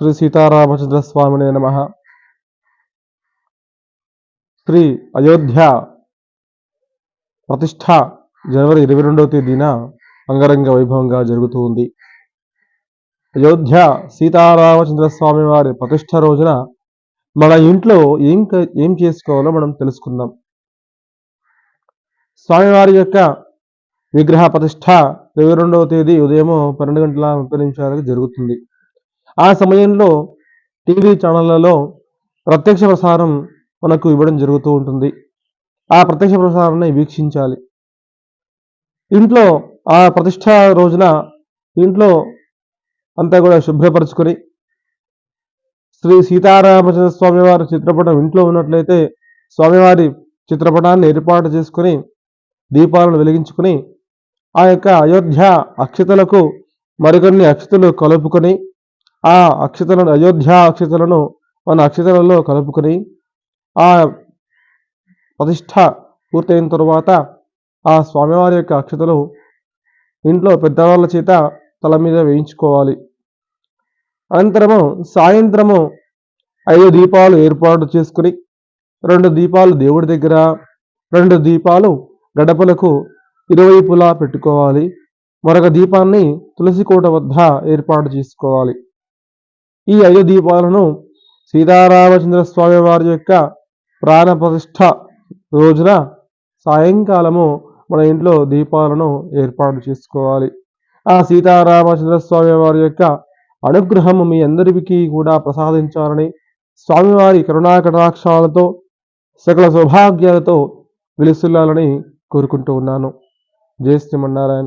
శ్రీ సీతారామచంద్ర స్వామినే నమః. శ్రీ అయోధ్య ప్రతిష్ఠ జనవరి 22వ తేదీన అంగరంగ వైభవంగా జరుగుతూ ఉంది. అయోధ్య సీతారామచంద్ర స్వామి వారి ప్రతిష్ఠ రోజున మన ఇంట్లో ఏం చేసుకోవాలో మనం తెలుసుకుందాం. స్వామివారి యొక్క విగ్రహ ప్రతిష్ఠ 22వ తేదీ ఉదయం 12:30 జరుగుతుంది. ఆ సమయంలో టీవీ ఛానళ్లలో ప్రత్యక్ష ప్రసారం మనకు ఇవ్వడం జరుగుతూ ఉంటుంది. ఆ ప్రత్యక్ష ప్రసారాన్ని వీక్షించాలి. ఇంట్లో ఆ ప్రతిష్ఠ రోజున ఇంట్లో అంతా కూడా శుభ్రపరచుకొని శ్రీ సీతారామచంద్ర స్వామి వారి చిత్రపటం ఇంట్లో ఉన్నట్లయితే స్వామివారి చిత్రపటాన్ని ఏర్పాటు చేసుకుని దీపాలను వెలిగించుకుని ఆ యొక్క అయోధ్య అక్షతలకు మరికొన్ని అక్షతలు కలుపుకొని ఆ అక్షతలను అయోధ్య అక్షతలను మన అక్షతలలో కలుపుకొని ఆ ప్రతిష్ఠ పూర్తయిన తరువాత ఆ స్వామివారి యొక్క అక్షతలు ఇంట్లో పెద్దవాళ్ళ చేత తల మీద వేయించుకోవాలి. అనంతరము సాయంత్రము 5 దీపాలు ఏర్పాటు చేసుకుని 2 దీపాలు దేవుడి దగ్గర, 2 దీపాలు గడపలకు ఇరువైపులా పెట్టుకోవాలి. మరొక దీపాన్ని తులసి కోట వద్ద ఏర్పాటు చేసుకోవాలి. ఈ 5 దీపాలను సీతారామచంద్ర స్వామి వారి యొక్క ప్రాణ ప్రతిష్ఠ రోజున సాయంకాలము మన ఇంట్లో దీపాలను ఏర్పాటు చేసుకోవాలి. ఆ సీతారామచంద్ర స్వామి వారి యొక్క అనుగ్రహము మీ అందరికీ కూడా ప్రసాదించాలని, స్వామివారి కరుణా కటాక్షాలతో సకల సౌభాగ్యాలతో వెలుసిల్లాలని కోరుకుంటూ ఉన్నాను. జై శ్రీమన్నారాయణ.